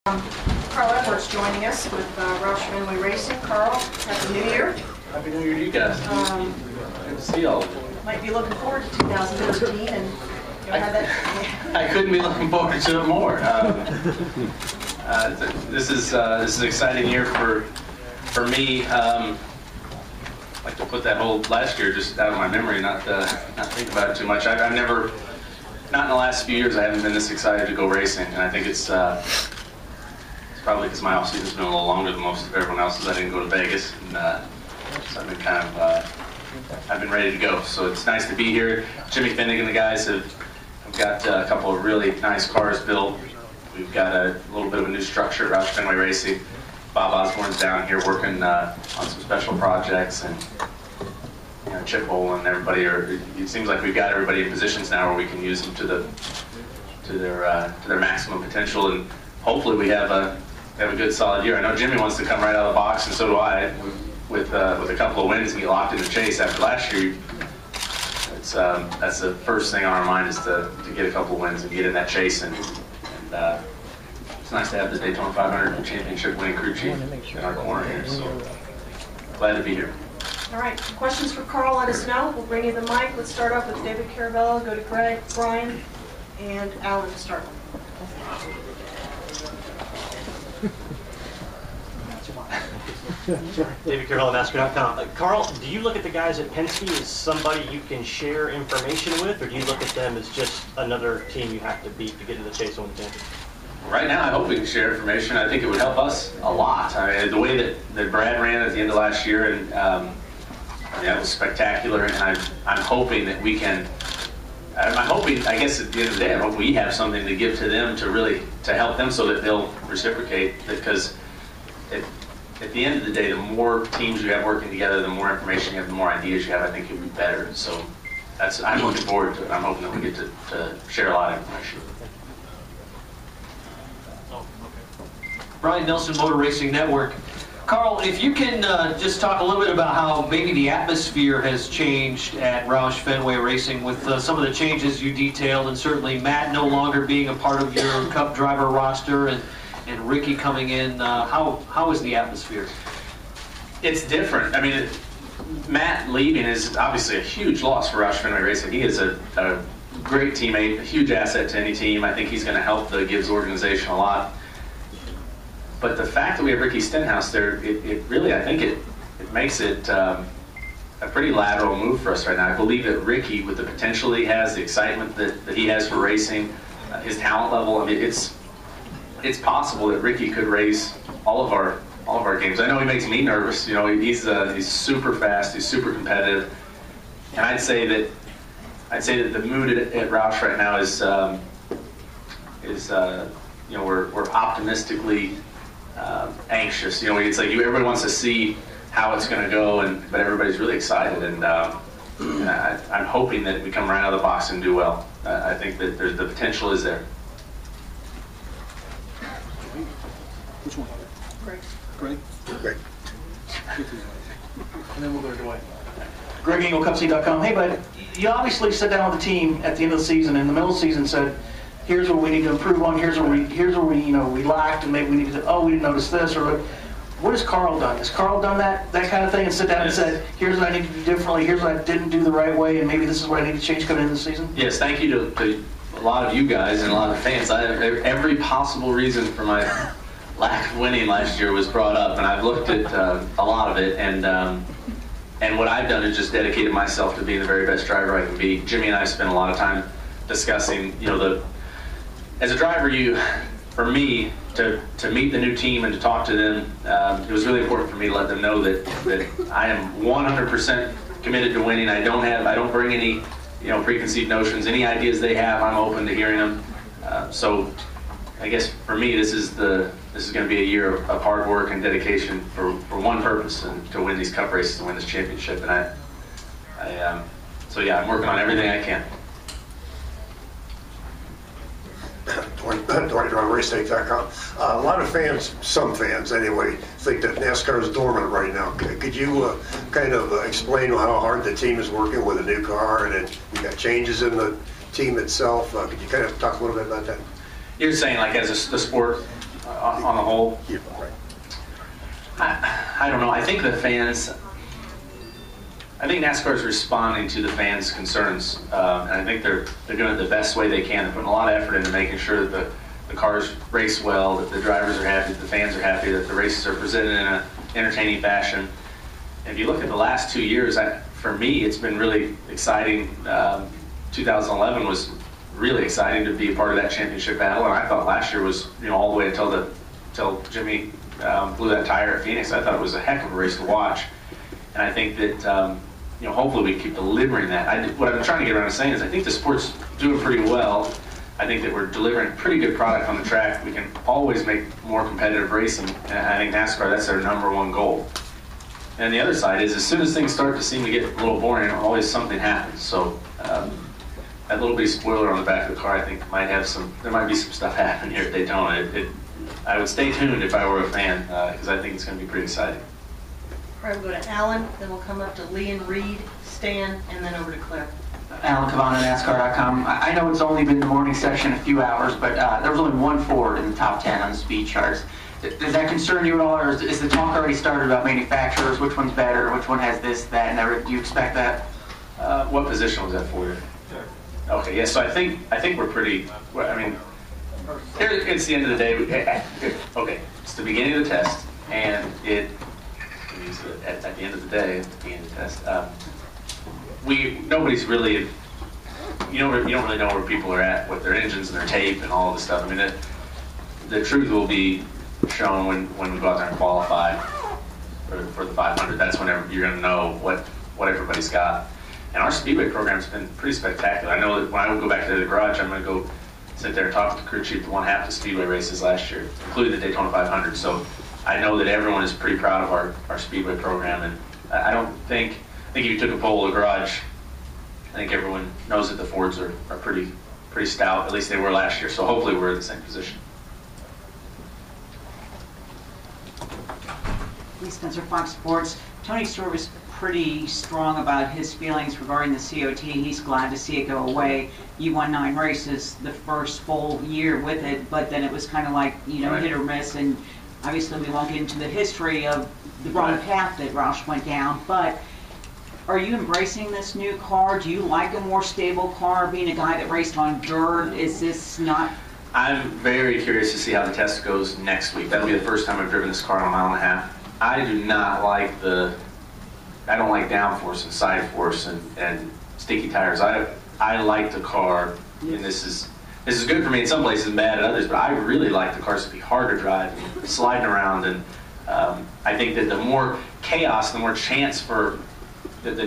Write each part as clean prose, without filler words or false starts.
Carl Edwards joining us with Roush Fenway Racing. Carl, Happy New Year. Happy New Year to you guys. Good to see y'all. Might be looking forward to 2013 and have that. I couldn't be looking forward to it more. This is an exciting year for me. I'd like to put that whole last year just out of my memory, not think about it too much. I've never, not in the last few years, I haven't been this excited to go racing, and I think it's probably because my off season's been a little longer than most of everyone else's. I didn't go to Vegas, and so I've been I've been ready to go. So it's nice to be here. Jimmy Finnegan and the guys have got a couple of really nice cars built. We've got a little bit of a new structure at Roush Fenway Racing. Bob Osborne's down here working on some special projects, and Chip Hole and everybody it seems like we've got everybody in positions now where we can use them to their maximum potential, and hopefully we have a good solid year. I know Jimmy wants to come right out of the box, and so do I, with a couple of wins and get locked in the chase after last year. That's the first thing on our mind, is to get a couple of wins and get in that chase, and it's nice to have the Daytona 500 championship winning crew chief in our corner here, so glad to be here. All right, questions for Carl, let us know. We'll bring you the mic. Let's start off with David Caravello, go to Greg, Brian, and Alan to start. David Carroll, NASCAR.com. Carl, do you look at the guys at Penske as somebody you can share information with, or do you look at them as just another team you have to beat to get to the chase on the championship? Right now, I hope we can share information. I think it would help us a lot. I mean, the way that Brad ran at the end of last year, and that was spectacular. And I'm hoping that we can. I'm hoping, I guess at the end of the day, I hope we have something to give to them to help them so that they'll reciprocate. Because at the end of the day, the more teams you have working together, the more information you have, the more ideas you have, I think you'll be better. So I'm looking forward to it. I'm hoping that we get to share a lot of information. Brian Nelson, Motor Racing Network. Carl, if you can just talk a little bit about how maybe the atmosphere has changed at Roush Fenway Racing with some of the changes you detailed, and certainly Matt no longer being a part of your Cup driver roster, and Ricky coming in. How is the atmosphere? It's different. I mean, Matt leaving is obviously a huge loss for Roush Fenway Racing. He is a great teammate, a huge asset to any team. I think he's going to help the Gibbs organization a lot. But the fact that we have Ricky Stenhouse there, it really, I think it makes it a pretty lateral move for us right now. I believe that Ricky, with the potential he has, the excitement that he has for racing, his talent level, I mean, it's possible that Ricky could race all of our games. I know he makes me nervous. He's super fast, he's super competitive, and I'd say that the mood at Roush right now is we're optimistically anxious. It's like everybody wants to see how it's going to go, but everybody's really excited, and I'm hoping that we come right out of the box and do well. I think that the potential is there. Which one? Greg. Greg? Greg. And then we'll go to Dwight. Greg, CupC.com. Hey, bud, you obviously sat down with the team at the end of the season, in the middle of the season, said, here's what we need to improve on, here's where we lacked, and maybe we need to, we didn't notice this, or what has Carl done? Has Carl done that kind of thing and sit down and said, here's what I need to do differently, here's what I didn't do the right way, and maybe this is what I need to change coming into the season? Yes, thank you to a lot of you guys and a lot of fans. I have every possible reason for my lack of winning last year was brought up, and I've looked at a lot of it, and what I've done is just dedicated myself to being the very best driver I can be. Jimmy and I spent a lot of time discussing, as a driver, for me, to meet the new team and to talk to them, it was really important for me to let them know that I am 100% committed to winning. I don't bring any preconceived notions. Any ideas they have, I'm open to hearing them. So I guess for me, this is going to be a year of hard work and dedication for one purpose, and to win these Cup races, to win this championship. And so yeah, I'm working on everything I can. Dwight on RaceTech.com. A lot of fans, some fans anyway, think that NASCAR is dormant right now. Could you kind of explain how hard the team is working with a new car, and then you got changes in the team itself? Could you kind of talk a little bit about that? You're saying, like, as the sport on the whole, Yeah, right. I don't know. I think the fans, I think NASCAR is responding to the fans' concerns, and I think they're doing it the best way they can. They're putting a lot of effort into making sure that the cars race well, that the drivers are happy, that the fans are happy, that the races are presented in an entertaining fashion. If you look at the last 2 years, for me, it's been really exciting. 2011 was really exciting to be a part of that championship battle, and I thought last year was, all the way until Jimmy blew that tire at Phoenix. I thought it was a heck of a race to watch, and I think that hopefully we keep delivering that. What I'm trying to get around to saying is I think the sport's doing pretty well. I think that we're delivering pretty good product on the track. We can always make more competitive racing, and I think NASCAR, that's their #1 goal. And the other side is, as soon as things start to seem to get a little boring, always something happens. So that little bitty spoiler on the back of the car, I think there might be some stuff happening here at Daytona. I would stay tuned if I were a fan, because I think it's going to be pretty exciting. All right, we'll go to Alan, then we'll come up to Lee and Reed, Stan, and then over to Claire. Alan Cavana, NASCAR.com. I know it's only been the morning session a few hours, but there was only one Ford in the top 10 on the speed charts. Does that concern you at all, or is the talk already started about manufacturers? Which one's better? Which one has this, that, and everything? Do you expect that? What position was that for you? Okay, yeah. So I think we're pretty. I mean, it's the end of the day. Okay, it's the beginning of the test, and at the end of the day, at the beginning of the test, nobody's really. You don't really know where people are at with their engines and their tape and all this stuff. I mean, the truth will be shown when we go out there and qualify for the 500. That's whenever you're going to know what everybody's got. And our Speedway program's been pretty spectacular. I know that when I go back to the garage, I'm going to go sit there and talk to the crew chief that won half the Speedway races last year, including the Daytona 500. So I know that everyone is pretty proud of our Speedway program. And I think if you took a poll of the garage, I think everyone knows that the Fords are pretty stout. At least they were last year. So hopefully we're in the same position. Lee Spencer, Fox Sports. Tony Stewart was pretty strong about his feelings regarding the COT. He's glad to see it go away. You won 9 races the first full year with it, but then it was kind of like, Right. hit or miss, and obviously we won't get into the history of the wrong path that Roush went down, but are you embracing this new car? Do you like a more stable car, being a guy that raced on dirt? Is this not... I'm very curious to see how the test goes next week. That'll be the first time I've driven this car in a mile and a half. I do not like I don't like downforce and side force and sticky tires. I like the car, and this is good for me in some places and bad in others, but I really like the cars to be hard to drive, sliding around, and I think that the more chaos, the more chance the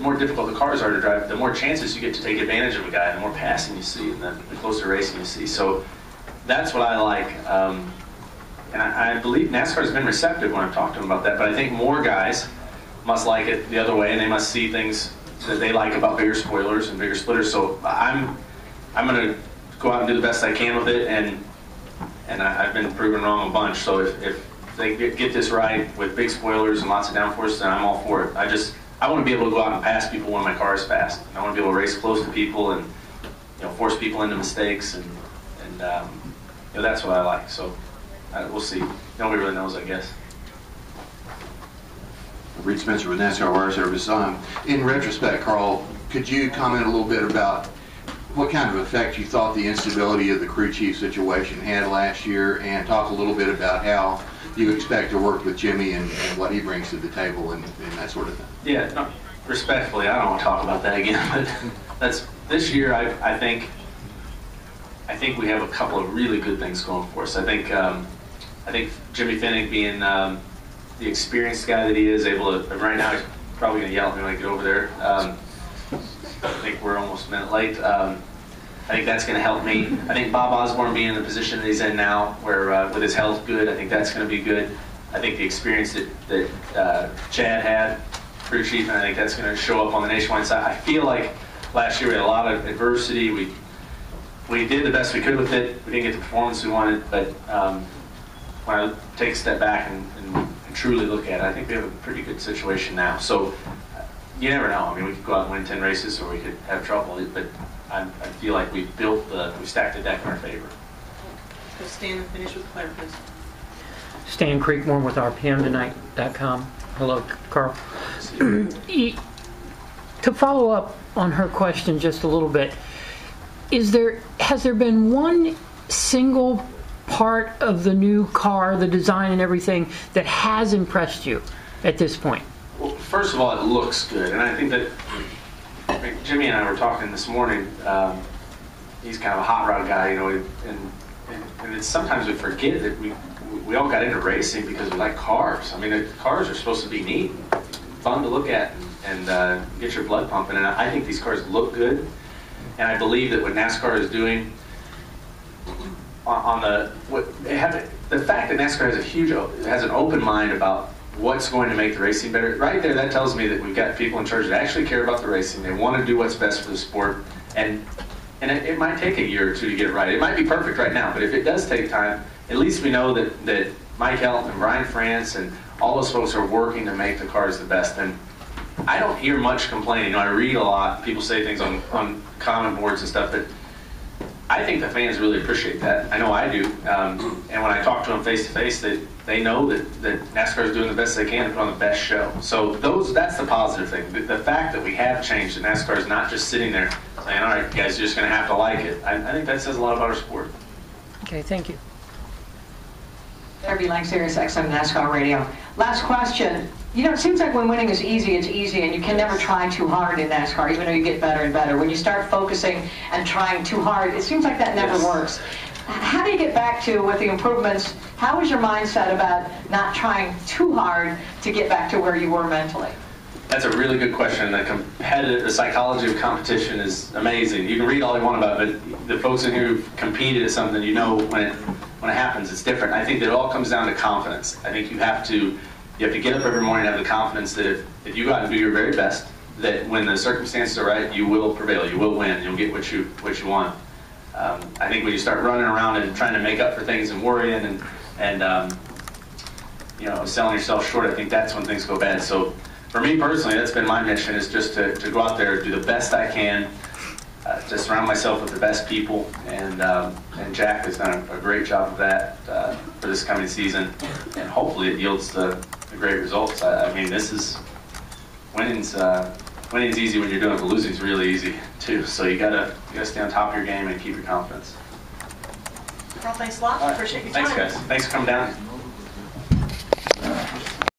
more difficult the cars are to drive, the more chances you get to take advantage of a guy, the more passing you see, and the closer racing you see. So that's what I like. And I believe NASCAR has been receptive when I've talked to them about that, but I think more guys must like it the other way, and they must see things that they like about bigger spoilers and bigger splitters. So I'm going to go out and do the best I can with it, and I've been proven wrong a bunch. So if they get this right with big spoilers and lots of downforce, then I'm all for it. I want to be able to go out and pass people when my car is fast. I want to be able to race close to people and force people into mistakes, and that's what I like. So. We'll see. Nobody really knows, I guess. Reed Spencer with NASCAR Wire Service. In retrospect, Carl, could you comment a little bit about what kind of effect you thought the instability of the crew chief situation had last year, and talk a little bit about how you expect to work with Jimmy and what he brings to the table and that sort of thing? Yeah, no, respectfully, I don't want to talk about that again, but this year I think we have a couple of really good things going for us. I think Jimmy Finnick, being the experienced guy that he is, able to, right now he's probably going to yell at me when I get over there. I think we're almost a minute late. I think that's going to help me. I think Bob Osborne being in the position that he's in now, where with his health good, I think that's going to be good. I think the experience that Chad had, crew chief, and I think that's going to show up on the nationwide side. I feel like last year we had a lot of adversity. We did the best we could with it. We didn't get the performance we wanted, but when I take a step back and truly look at it, I think we have a pretty good situation now. So you never know. I mean, we could go out and win 10 races, or we could have trouble. But I feel like we stacked the deck in our favor. Let's go stand and finish with Claire, please. Stan Creekmore with RPMtonight.com. Hello, Carl. To follow up on her question just a little bit, has there been one single part of the new car, the design and everything, that has impressed you at this point? Well, first of all, it looks good, and I think that Jimmy and I were talking this morning. He's kind of a hot rod guy, you know, and it's, sometimes we forget that we all got into racing because we like cars. I mean, the cars are supposed to be neat, fun to look at, and get your blood pumping. And I think these cars look good, and I believe that what NASCAR is doing on the fact that NASCAR has an open mind about what's going to make the racing better. Right there, that tells me that we've got people in charge that actually care about the racing. They want to do what's best for the sport, and it might take a year or two to get it right. It might be perfect right now, but if it does take time, at least we know that Mike Helton and Brian France and all those folks are working to make the cars the best. And I don't hear much complaining. You know, I read a lot. People say things on comment boards and stuff, but I think the fans really appreciate that. I know I do. And when I talk to them face to face, they know that NASCAR is doing the best they can to put on the best show. So that's the positive thing. The fact that we have changed, and NASCAR is not just sitting there saying, all right, guys, you're just going to have to like it. I think that says a lot about our sport. Okay, thank you. Derby Lang, Sirius XM NASCAR Radio. Last question. You know, it seems like when winning is easy, it's easy, and you can never try too hard in NASCAR, even though you get better and better. When you start focusing and trying too hard, it seems like that never works. How do you get back to, with the improvements, how is your mindset about not trying too hard to get back to where you were mentally? That's a really good question. The psychology of competition is amazing. You can read all you want about it, but the folks in here who've competed at something, you know when it happens, it's different. I think that it all comes down to confidence. I think you have to get up every morning and have the confidence that if you go out and do your very best, that when the circumstances are right, you will prevail, you will win, you'll get what you want. I think when you start running around and trying to make up for things and worrying and you know, selling yourself short, I think that's when things go bad. So for me personally, that's been my mission, is just to go out there, do the best I can, to surround myself with the best people, and Jack has done a great job of that for this coming season, and hopefully it yields the great results. I mean, winning's easy when you're doing it, but losing's really easy too. So you gotta stay on top of your game and keep your confidence. Carl, thanks a lot. Appreciate your time. Thanks, guys. Thanks for coming down.